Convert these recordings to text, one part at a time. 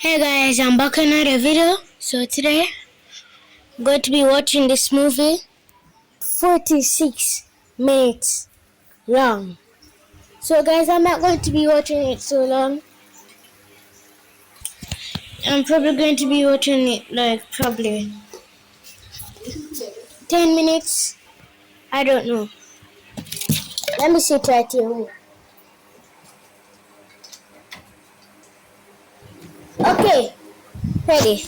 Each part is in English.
Hey guys, I'm back on another video. So today I'm going to be watching this movie 46 minutes long. So guys, I'm not going to be watching it so long. I'm probably going to be watching it like probably 10 minutes. I don't know. Let me sit right here. Okay, ready.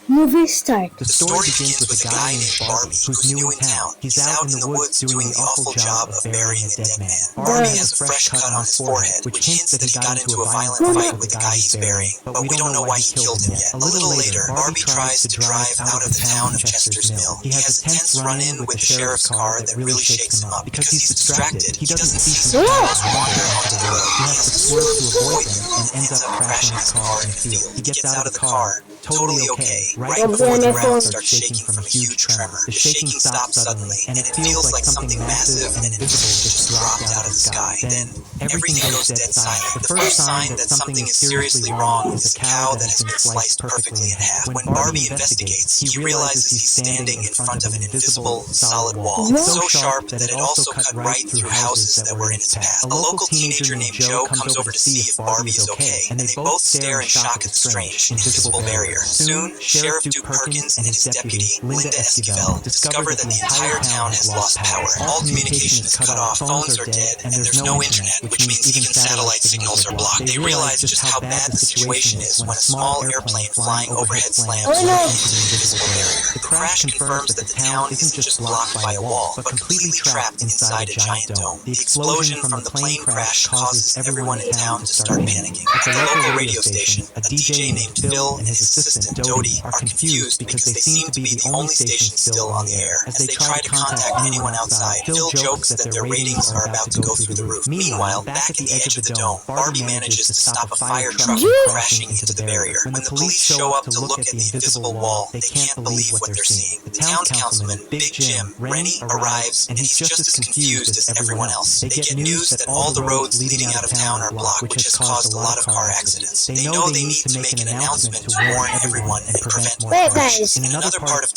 Movie start. The story begins with a guy named Barbie who's new in town. He's out in the woods doing the awful job of burying a dead man. Barbie has a fresh cut on his forehead, which hints that he got into a violent fight with the guy he's burying, but we don't know why he killed him yet. A little later, Barbie tries to drive out of the town of Chester's Mill. He has a tense run-in with the sheriff's car that really shakes him up. Because he's distracted, he doesn't see some cars wander off the road. He has to swerve to avoid them and ends up crashing his car in a field. He gets out of the car, totally okay, right before the ground starts shaking from a huge tremor. The shaking stops suddenly, and it feels like something massive and invisible just dropped out of the sky. Then, everything goes dead silent. The first sign that something is seriously wrong is a cow that has been sliced perfectly in half. When Barbie investigates, he realizes he's standing in front of an invisible, solid wall, so sharp that it also cut right through houses that were in its path. A local teenager named Joe comes over to see if Barbie is okay, and they both stare in shock at the strange, invisible barrier. Soon, Sheriff Duke Perkins and his deputy, Linda Esquivel, discover that the entire town has lost power. All communication is cut off, phones are dead, and there's no internet, which means even satellite signals are blocked. They realize just how bad the situation is when a small airplane flying overhead slams into the invisible barrier. The crash confirms that the town isn't just blocked by a wall, but completely trapped inside a giant dome. The explosion from the plane crash causes everyone in town to start panicking. At the local radio station, a DJ named Phil and his assistant Dodie are confused because they seem to be the only station still on the air. As they try to contact anyone outside, Phil jokes that their ratings are about to go through the roof. Meanwhile, back at the edge of the dome, Barbie manages to stop a fire truck from crashing into the barrier. When the police show up to look at the invisible wall, they can't believe what they're seeing. The town councilman, Big Jim, Rennie, arrives, and he's just as confused as everyone else. They get news that all the roads leading out of town are blocked, which has caused a lot of car accidents. They know they need to make an announcement to warn everyone and prevent more crashes. In another part of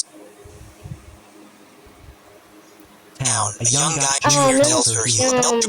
town, a young guy, Junior, tells her he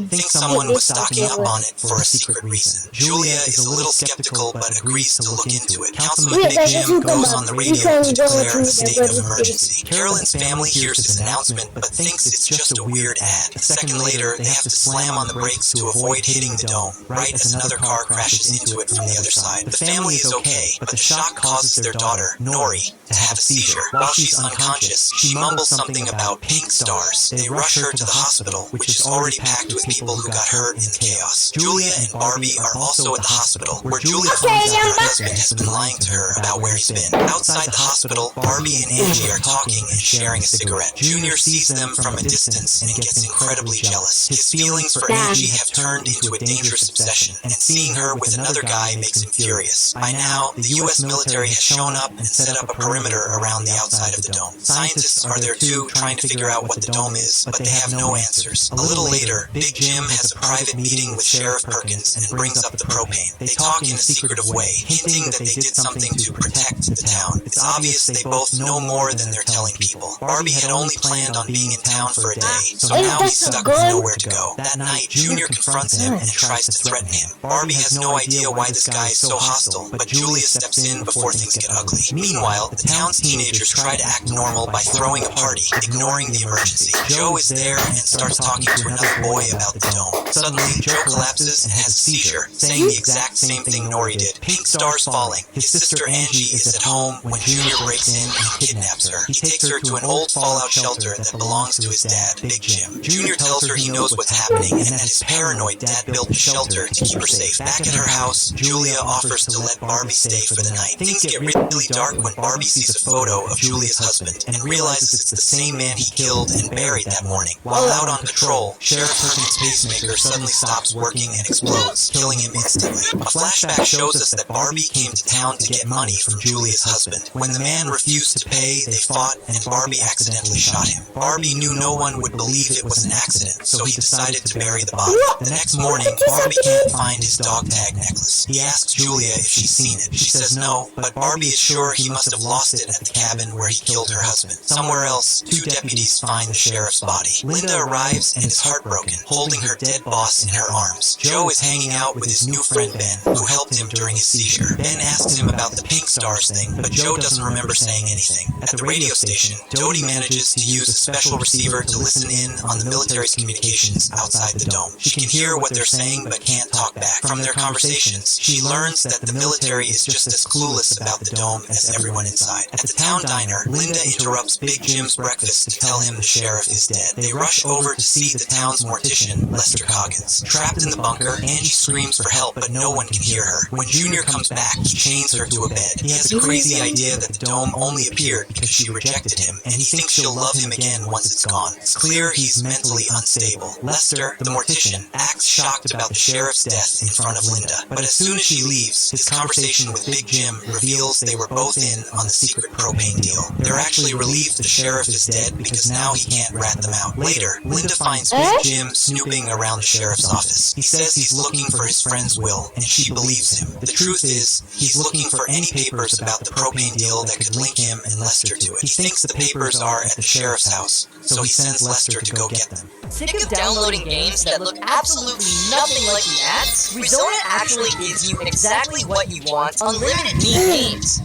thinks someone was stocking up on it for a secret reason. Julia is a little skeptical but agrees to look into it. Councilman Big Jim goes on the radio to declare a state of emergency. Carolyn's family hears this announcement but thinks it's just a weird ad. A second later, they have to slam on the brakes to avoid hitting the dome, right as another car crashes into it from the other side. The family is okay, but the shock causes their daughter, Nori, to have a seizure. While she's unconscious, she mumbles something about pink stars. They rush her to the hospital, which is already packed with people who got hurt in the chaos. Julia and Barbie are also at the hospital, where Julia finds out her husband has been lying to her about where he's been. Outside the hospital, Barbie and Angie are talking and sharing a cigarette. Junior sees them from a distance and gets incredibly jealous. His feelings for Angie have turned into a dangerous obsession, and seeing her with another guy makes him furious. By now, the U.S. military has shown up and set up a perimeter around the outside of the dome. Scientists are there too, trying to figure out what the dome is, but they have no answers. A little later, Big Jim has a private meeting with Sheriff Perkins and brings up the propane. They talk in a secretive way, hinting that they did something to protect the town. It's obvious they both know more than they're telling people. Barbie had only planned on being in town for a day, so now he's stuck with nowhere to go. That night, Junior confronts him and tries to threaten him. Barbie has no idea why this guy is so hostile, but Julia steps in before things get ugly. Meanwhile, the town's teenagers try to act normal by throwing a party, ignoring the emergency. Joe is there and starts talking to another boy about the dome. Suddenly, Joe collapses and has a seizure, saying the exact same thing Nori did. Pink stars falling. His sister Angie is at home when Junior breaks in and kidnaps her. He takes her to an old fallout shelter that belongs to his dad, Big Jim. Junior tells her he knows what's happening and that his paranoid dad built the shelter to keep her safe. Back at her house, Julia offers to let Barbie stay for the night. Things get really dark when Barbie sees a photo of Julia's husband and realizes it's the same man he killed and buried that morning. While out on patrol, Sheriff Perkins' pacemaker suddenly stops working and explodes, killing him instantly. A flashback shows us that Barbie came to town to get money from Julia's husband. When the man refused to pay, they fought, and Barbie accidentally shot him. Barbie knew no one would believe it was an accident, so he decided to bury the body. The next morning, Barbie can't find his dog tag necklace. He asks Julia if she's seen it. She says no, but Barbie is sure he must have lost it at the cabin where he killed her husband. Somewhere else, 2 deputies find the sheriff's body. Linda arrives and is heartbroken, holding her dead boss in her arms. Joe is hanging out with his new friend Ben, who helped him during his seizure. Ben asks him about the Pink Stars thing, but Joe doesn't remember saying anything. At the radio station, Dodie manages to use a special receiver to listen in on the military's communications outside the dome. She can hear what they're saying but can't talk back. From their conversations, she learns that the military is just as clueless about the dome as everyone inside. At the town diner, Linda interrupts Big Jim's breakfast to tell him the sheriff is dead. They rush over to see the town's mortician, Lester Coggins. Trapped in the bunker, Angie screams for help, but no one can hear her. When Junior comes back, he chains her to a bed. He has a crazy idea that the dome only appeared because she rejected him, and he thinks she'll love him again once it's gone. It's clear he's mentally unstable. Lester, the mortician, acts shocked about the sheriff's death in front of Linda, but as soon as she leaves, his conversation with Big Jim reveals they were both in on the secret propane deal. They're actually relieved the sheriff is dead because now he can't rat them out. Later, Linda finds Big Jim snooping around the sheriff's office. He says he's looking for his friend's will, and she believes him. The truth is, he's looking for any papers about the propane deal that could link him and Lester to it. He thinks the papers are at the sheriff's house, so he sends Lester to go get them. Sick of downloading games that look absolutely nothing like the ads? Rezona actually gives you exactly what you want, unlimited neat games.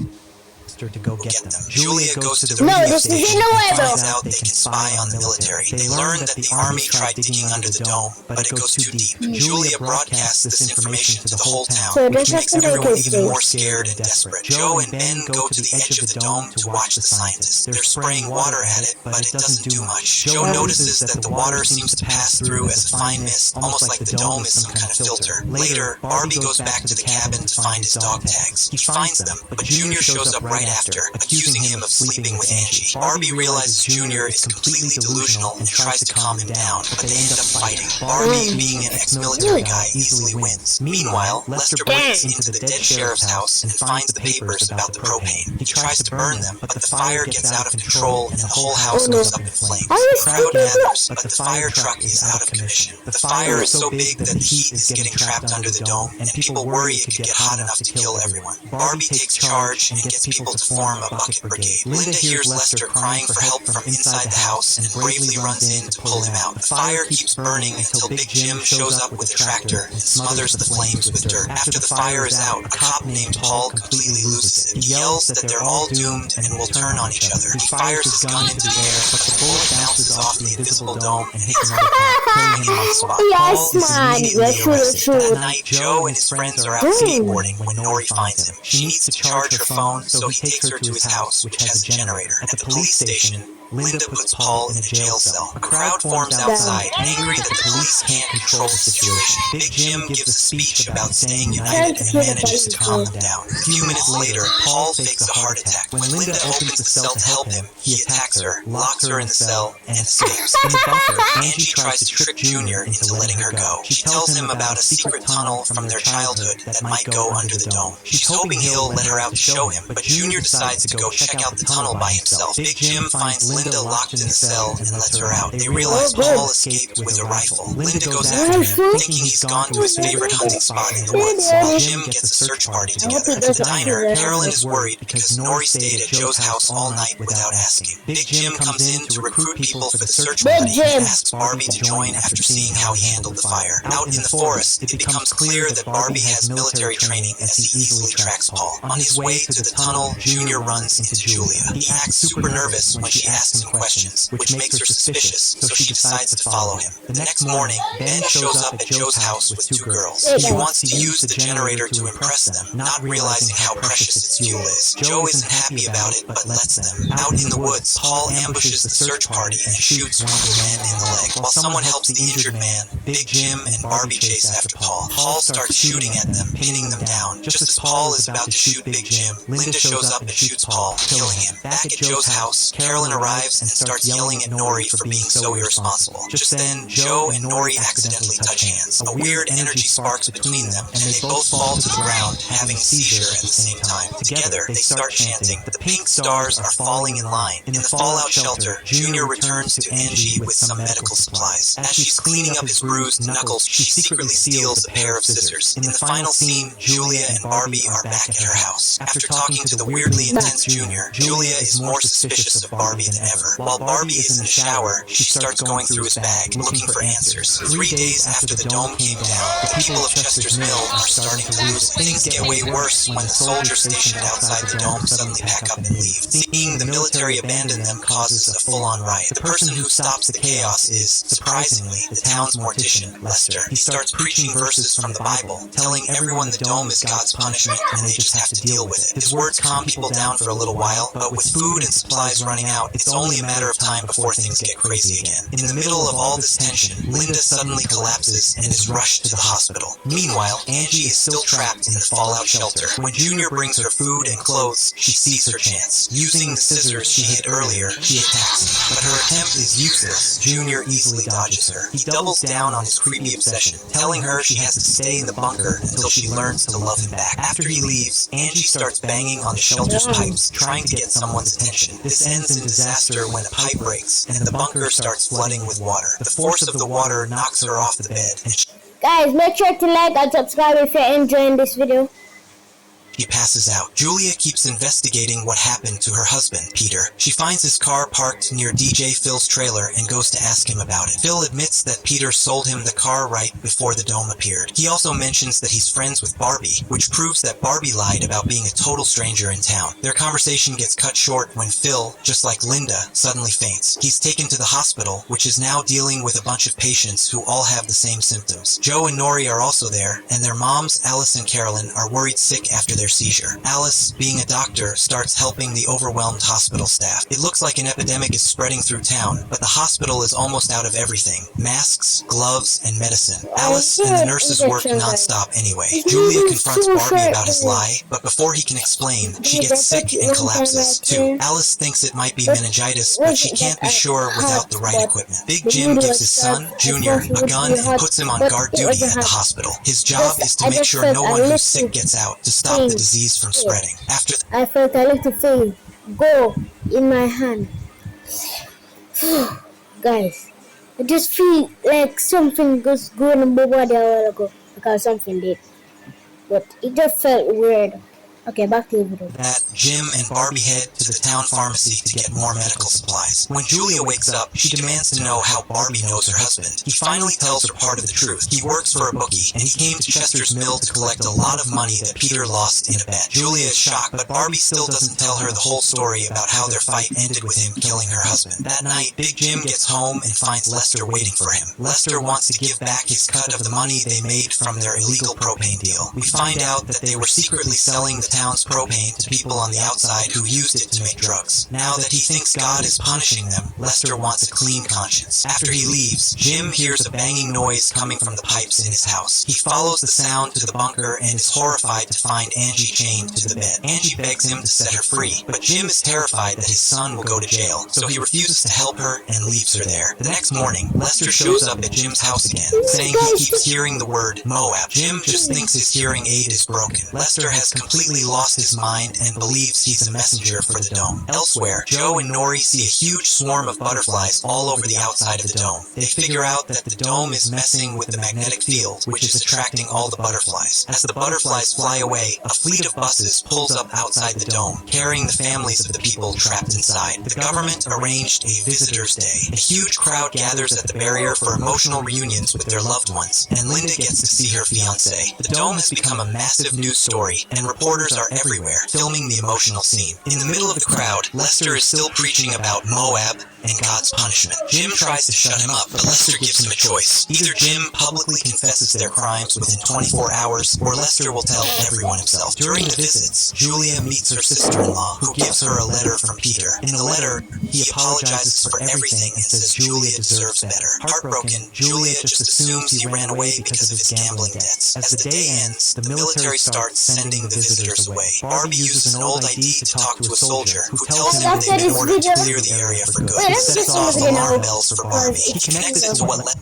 To go get them. Julia goes to the No, radio this is station in a way, and bro. finds out they can spy on the military. They learn that the army tried digging under the dome, but it goes too deep. Julia broadcasts this information to the whole town, So which this makes happened everyone like even this. more scared and desperate. Joe and Ben go to the edge of the dome to watch the scientists. They're spraying water at it, but it doesn't do much. Joe notices that the water seems to pass through as a fine mist, almost like the dome is some kind of filter. Later, Barbie goes back to the cabin to find his dog tags. He finds them, but Junior shows up right after, accusing him of sleeping with Angie. Barbie realizes Junior is completely delusional and tries to calm him down, but they end up fighting. Barbie, being an ex-military guy, easily wins. Meanwhile, Lester breaks into the dead sheriff's house and finds the papers about the propane. He tries to burn them, but the fire gets out of control and the whole house goes up in flames. The crowd gathers, but the fire truck is out of commission. The fire is so big that the heat is getting trapped under the dome, and people worry it could get hot enough to kill everyone. Barbie takes charge and gets people to form a bucket brigade. Linda hears Lester crying for help from inside the house and bravely runs in to pull him out. The fire keeps burning until Big Jim shows up with a tractor and smothers the flames with dirt. After the fire is out, a cop named Paul completely loses it. He yells that they're all doomed and will turn on each other. He fires his gun into the air, but the bullet bounces off the invisible dome and hits another cop, killing him on the spot. Paul is immediately arrested. That night, Joe and his friends are out skateboarding when Nori finds him. She needs to charge her phone, so he takes her to his house, which has a generator. At the police station, Linda puts Paul in a jail cell. A crowd forms outside, angry that the police can't control the situation. Big Jim gives a speech about staying united and manages to calm them down. A few minutes later, Paul fakes a heart attack. When Linda opens the cell to help him, he attacks her, locks her in the cell, and escapes. In the bunker, Angie tries to trick Junior into letting her go. She tells him about a secret tunnel from their childhood that might go under the dome. She's hoping he'll let her out to show him, but Junior decides to go check out the tunnel by himself. Big Jim finds Linda locked in the cell and lets her out. They realize Paul escaped with a rifle. Linda goes after him, thinking he's gone to his favorite hunting spot in the woods, while Jim gets a search party together. At the diner, Carolyn is worried because Nori stayed at Joe's house all night without asking. Big Jim comes in to recruit people for the search party and asks Barbie to join after seeing how he handled the fire. Out in the forest, it becomes clear that Barbie has military training as he easily tracks Paul. On his way to the tunnel, Junior runs into Julia. He acts super nervous when she asks him questions, which makes her suspicious, so she decides to follow him. The next morning, Ben shows up at Joe's house with 2 girls. He wants to use the generator to impress them, not realizing how precious its fuel is. Joe isn't happy about it, but lets them. Out in the woods, Paul ambushes the search party and shoots one of the men in the leg. While someone helps the injured man, Big Jim and Barbie chase after Paul. Paul starts shooting at them, pinning them down. Just as Paul is about to shoot Big Jim, Linda shows up and shoots Paul, killing him. Back at Joe's house, Carolyn arrives arrives and starts yelling at Nori for being so irresponsible. Just then, Joe and Nori accidentally touch hands. A weird energy sparks between them, and they both fall to the ground, having a seizure at the same time. Together, they start chanting, "The pink stars are falling in line." In the fallout shelter, Junior returns to Angie with some medical supplies. As she's cleaning up his bruised knuckles, she secretly steals a pair of scissors. In the final scene, Julia and Barbie are back at her house. After talking to the weirdly intense Junior, Julia is more suspicious of Barbie than ever. While Barbie is in the shower, she starts going through his bag, looking for answers. 3 days after the dome came down, the people of Chester's Mill are starting to lose it. Things get way worse when the soldiers stationed outside the dome suddenly pack up and leave. Seeing the military abandon them causes a full-on riot. The person who stops the chaos is, surprisingly, the town's mortician, Lester. He starts preaching verses from the Bible, telling everyone the dome is God's punishment and they just have to deal with it. His words calm people down for a little while, but with food and supplies running out, it's only a matter of time before things get crazy again. In the middle of all this tension, Linda suddenly collapses and is rushed to the hospital. Meanwhile, Angie is still trapped in the fallout shelter. When Junior brings her food and clothes, she sees her chance. Using the scissors she hid earlier, she attacks him, but her attempt is useless. Junior easily dodges her. He doubles down on his creepy obsession, telling her she has to stay in the bunker until she learns to love him back. After he leaves, Angie starts banging on the shelter's pipes, trying to get someone's attention. This ends in disaster when a pipe breaks, and the bunker starts flooding with water. The force of the water knocks her off the bed, and Guys, make sure to like and subscribe if you're enjoying this video. she passes out. Julia keeps investigating what happened to her husband, Peter. She finds his car parked near DJ Phil's trailer and goes to ask him about it. Phil admits that Peter sold him the car right before the dome appeared. He also mentions that he's friends with Barbie, which proves that Barbie lied about being a total stranger in town. Their conversation gets cut short when Phil, just like Linda, suddenly faints. He's taken to the hospital, which is now dealing with a bunch of patients who all have the same symptoms. Joe and Nori are also there, and their moms, Alice and Carolyn, are worried sick after their seizure. Alice, being a doctor, starts helping the overwhelmed hospital staff. It looks like an epidemic is spreading through town, but the hospital is almost out of everything. Masks, gloves, and medicine. Alice and the nurses work non-stop anyway. Julia confronts Barbie about his lie, but before he can explain, she gets sick and collapses, too. Alice thinks it might be meningitis, but she can't be sure without the right equipment. Big Jim gives his son, Junior, a gun and puts him on guard duty at the hospital. His job is to make sure no one who's sick gets out, to stop the disease from spreading. After I felt a little thing go in my hand. Guys, I just feel like something was going in my body a while ago because something did. But it just felt weird. Okay, back to the video. that, Jim and Barbie head to the town pharmacy to get more medical supplies. When Julia wakes up, she demands to know how Barbie knows her husband. He finally tells her part of the truth. He works for a bookie, and he came to Chester's Mill to collect a lot of money that Peter lost in a bet. Julia is shocked, but Barbie still doesn't tell her the whole story about how their fight ended with him killing her husband. That night, Big Jim gets home and finds Lester waiting for him. Lester wants to give back his cut of the money they made from their illegal propane deal. We find out that they were secretly selling the town's propane to people on the outside who used it to make drugs. Now that he thinks God is punishing them, Lester wants a clean conscience. After he leaves, Jim hears a banging noise coming from the pipes in his house. He follows the sound to the bunker and is horrified to find Angie chained to the bed. Angie begs him to set her free, but Jim is terrified that his son will go to jail, so he refuses to help her and leaves her there. The next morning, Lester shows up at Jim's house again, saying he keeps hearing the word Moab. Jim just thinks his hearing aid is broken. Lester has completely lost his mind and believes he's a messenger for the dome. Elsewhere, Joe and Nori see a huge swarm of butterflies all over the outside of the dome. They figure out that the dome is messing with the magnetic field, which is attracting all the butterflies. As the butterflies fly away, a fleet of buses pulls up outside the dome, carrying the families of the people trapped inside. The government arranged a visitor's day. A huge crowd gathers at the barrier for emotional reunions with their loved ones, and Linda gets to see her fiancé. The dome has become a massive news story, and reporters are everywhere, filming the emotional scene. In the middle of the crowd, Lester is still preaching about Moab and God's punishment. Jim tries to shut him up, but Lester gives him a choice. Either Jim publicly confesses their crimes within 24 hours, or Lester will tell everyone himself. During the visits, Julia meets her sister-in-law, who gives her a letter from Peter. In the letter, he apologizes for everything and says Julia deserves better. Heartbroken, Julia just assumes he ran away because of his gambling debts. As the day ends, the military starts sending the visitors meters away. Barbie uses an old ID to talk to a soldier, who tells him That's that in this order to video. clear the area for good, Wait, he let's sets just off look at it alarm now. bells for Barbie. He connects it to what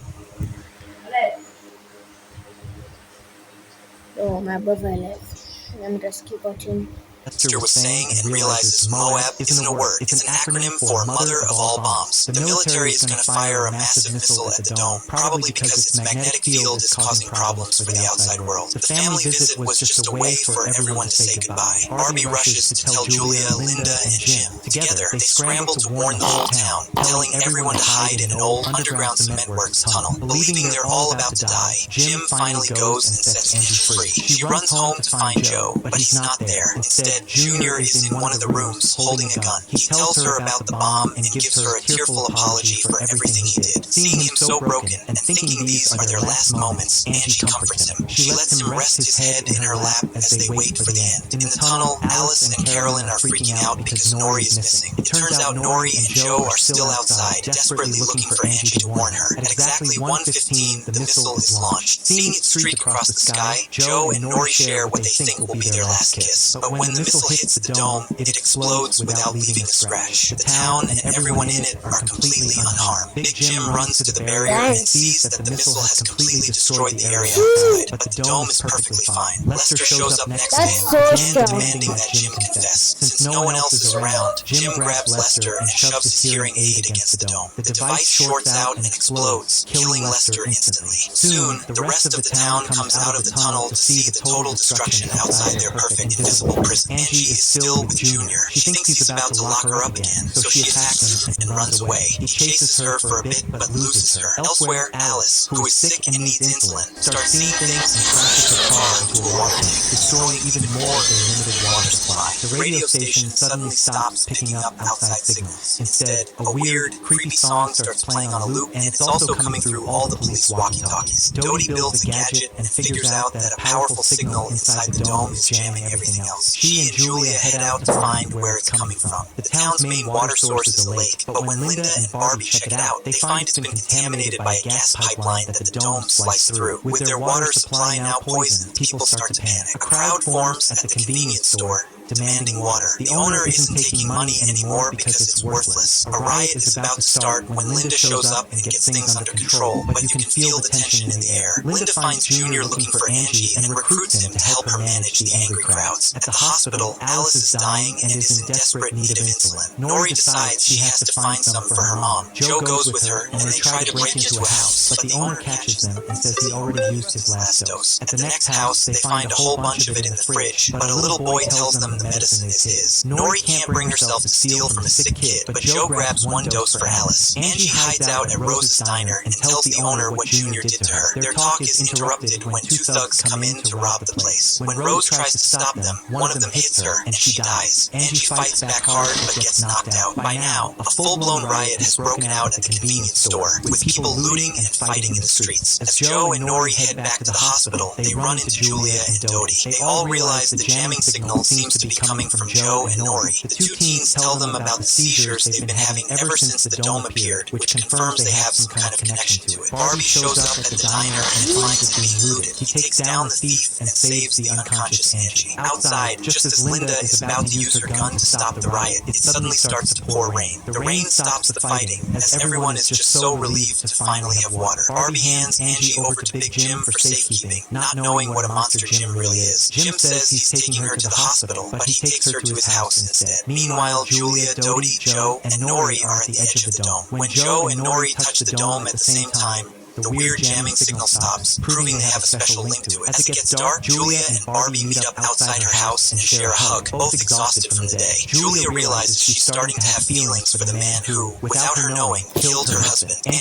Oh, my brother left. Let me just keep watching. Lester was saying and realizes Moab isn't a word. It's an acronym for Mother of All Bombs. The military is going to fire a massive missile at the dome, probably because its magnetic field is causing problems for the outside world. The family visit was just a way for everyone to say goodbye. Barbie rushes to tell Julia, Linda, and Jim. Together, they scramble to warn the whole town, telling everyone to hide in an old underground cement works tunnel. Believing they're all about to die, Jim finally goes and sets Angie free. She runs home to find Joe, but he's not there. Instead, Junior is in one of the rooms holding a gun. He tells her about the bomb and gives her a tearful apology for everything he did. Seeing him so broken and thinking these are their last moments, Angie comforts him. She lets him rest his head in her lap as they wait for the end. In the tunnel, Alice and Carolyn are freaking out because Nori is missing. It turns out Nori and Joe are still outside, desperately looking for Angie to warn her. At exactly 1:15, the missile is launched. Seeing it streak across the sky, Joe and Nori share what they think will be their last kiss. But when the missile hits the dome, it explodes without leaving a scratch. The town and everyone in it are completely unharmed. Big Jim runs to the barrier and sees that the missile has completely destroyed the area outside, but the dome is perfectly fine. Lester shows up next to That's him, so again sad. demanding that Jim confess. Since no one else is around, Jim grabs Lester and shoves his hearing aid against the dome. The device shorts out and explodes, killing Lester instantly. Soon, the rest of the town comes out of the tunnel to see the total destruction outside their perfect invisible prison. Angie is still with Junior. She thinks he's about to lock her up again, so she attacks him and runs away. He chases her for a bit but loses her. Elsewhere, Alice, who is sick and needs insulin, starts seeing things and crashes her car into a water tank, destroying even more of their limited water supply. The radio station suddenly stops picking up outside signals. Instead, a weird, creepy song starts playing on a loop, and it's also coming through all the police walkie-talkies. Dodie builds a gadget and figures out that a powerful signal inside the dome is jamming everything else. She and Julia head out to find where it's coming from. The town's main water source is a lake, but when Linda and Barbie check it out, they find it's been contaminated by a gas pipeline that the dome sliced through. With their water supply now poisoned, people start to panic. A crowd forms at the convenience store, demanding water. The owner isn't taking money anymore because it's worthless. A riot is about to start when Linda shows up and gets things under control, but you can feel the tension in the air. Linda finds Junior looking for Angie and recruits him to help her manage the angry crowds. At the hospital, Alice is dying and is in desperate need of insulin. Nori decides she has to find some for her mom. Joe goes with her and they try to break into a house, but the owner catches them and says he already used his last dose. At the next house, they find a whole bunch of it in the fridge, but a little boy tells them the medicine is his. Nori can't bring herself to steal from the sick kid, but Joe grabs one dose for Alice. Angie hides out at Rose's diner and tells the owner what Junior did to her. Their talk is interrupted when two thugs come in to rob the place. When Rose tries to stop them, one of them hits her and she dies. Angie fights back hard but gets knocked out. By now, a full-blown riot has broken out at the convenience store, with people looting and fighting in the streets. As Joe and Nori head back to the hospital, they run into Julia and Dodie. They all realize the jamming signal seems to be coming from Joe and Nori. The two teens tell them about the seizures they've been having ever since the dome appeared, which confirms they have some kind of connection to it. Barbie shows up at the diner and finds it being looted. He takes down the thief and saves the unconscious Angie. Outside, just as Linda is about to use her gun to stop the riot, it suddenly starts to pour rain. The rain stops the fighting, as everyone is just so relieved to finally have water. Barbie hands Angie over to Big Jim for safekeeping, not knowing what a monster Jim really is. Jim says he's taking her to the hospital, but he takes her to his house instead. Meanwhile, Julia, Dodie, Joe, and Nori are at the edge of the dome. When Joe and Nori touch the dome at the same time, the weird jamming signal stops, proving they have a special link to it. As it gets dark, Julia and Barbie meet up outside her house and share a hug, both exhausted from the day. Julia realizes she's starting to have feelings for the man who, without her knowing, killed her husband. And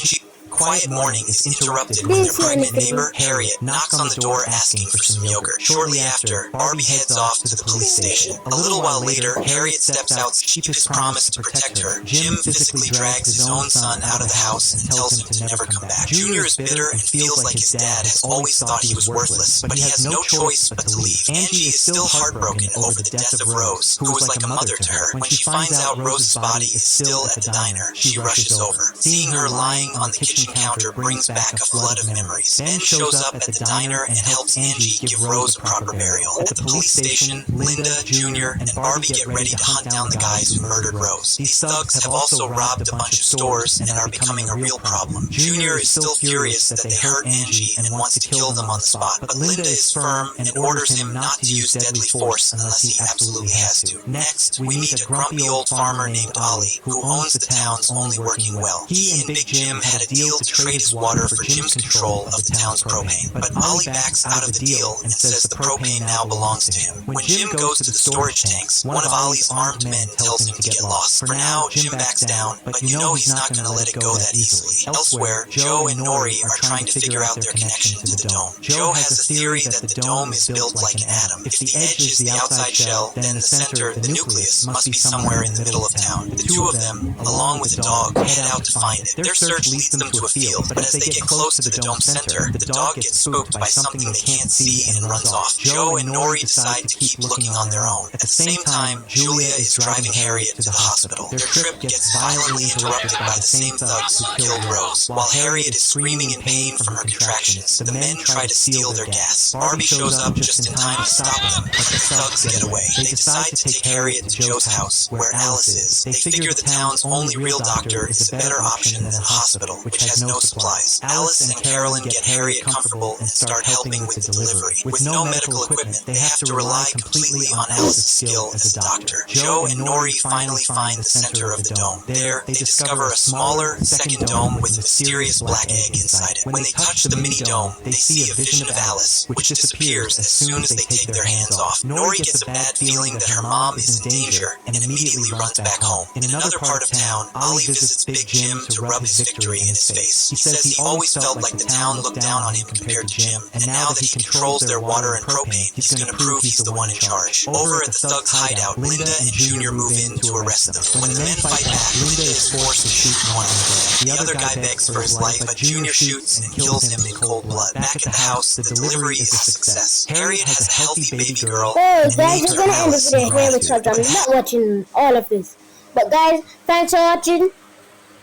quiet morning is interrupted when their pregnant neighbor, Harriet, knocks on the door asking for some yogurt. Shortly after, Barbie heads off to the police station. A little while later, Harriet steps out to keep his promise to protect her. Jim physically drags his own son out of the house and tells him to never come back. Junior is bitter and feels like his dad has always thought he was worthless, but he has no choice but to leave. Angie is still heartbroken over the death of Rose, who was like a mother to her. When she finds out Rose's body is still at the diner, she rushes over. Seeing her lying on the kitchen encounter brings back a flood of memories. Ben shows up at the diner and helps Angie give Rose a proper burial. At the police station, Linda, Junior, and Barbie get ready to hunt down the guys who murdered Rose. These thugs have also robbed a bunch of stores and are becoming a real problem. Junior is still furious that they hurt Angie and wants to kill them on the spot, but Linda is firm and orders him not to use deadly force unless he absolutely has to. Next, we meet a grumpy old farmer named Ollie, who owns the town's only working well. He and Big Jim had a deal to trade his water for Jim's control of the town's propane, but Ollie backs out of the deal and says the propane now belongs to him. When Jim goes to the storage tanks, one of Ollie's armed men tells him to get lost. For now, Jim backs down, but you know he's not going to let it go that easily. Elsewhere, Joe and Nori are trying to figure out their connection to the dome. Joe has a theory that the dome is built like an atom. If the edge is the outside shell, then the center, the nucleus, must be somewhere in the middle of town. The two of them, along with the dog, head out to find it. Their search leads them to a field, but as they get close to the dome center, the dog gets spooked by something they can't see and runs off. Joe and Nori decide to keep looking on their own. At the same time, Julia is driving Harriet to the hospital. Their trip gets violently interrupted by the same thugs who killed Rose. While Harriet is screaming in pain from her contractions, the men try to steal their gas. Barbie shows up just in time to stop them, but the thugs get away. They decide to take Harriet to Joe's house, where Alice is. They figure the town's only real doctor is a better option than a hospital, which has no supplies. Alice and Carolyn get Harriet comfortable and start helping with the delivery. With no medical equipment, they have to rely completely on Alice's skill as a doctor. Joe and Nori finally find the center of the dome. There, they discover a smaller, second dome with a mysterious black egg inside it. When they touch the mini dome, they see a vision of Alice, which disappears as soon as they take their hands off. Nori gets a bad feeling that her mom is in danger and immediately runs back home. In another part of town, Ollie visits Big Jim to rub his victory in his face. He says he always felt like the town looked down on him compared to Jim, and now that he controls their water and propane, he's going to prove he's the one in charge. Over at the thugs' hideout, Linda and Junior move in to arrest them. When the men fight back, Linda is forced to shoot one of them dead. The other guy begs for his life, but Junior shoots and kills him in cold blood. Back at the house, the delivery is a success. Harriet has a healthy baby girl. Oh, guys, we're gonna end the video here because I'm not watching all of this. But guys, thanks for watching.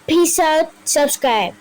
Peace out. Subscribe.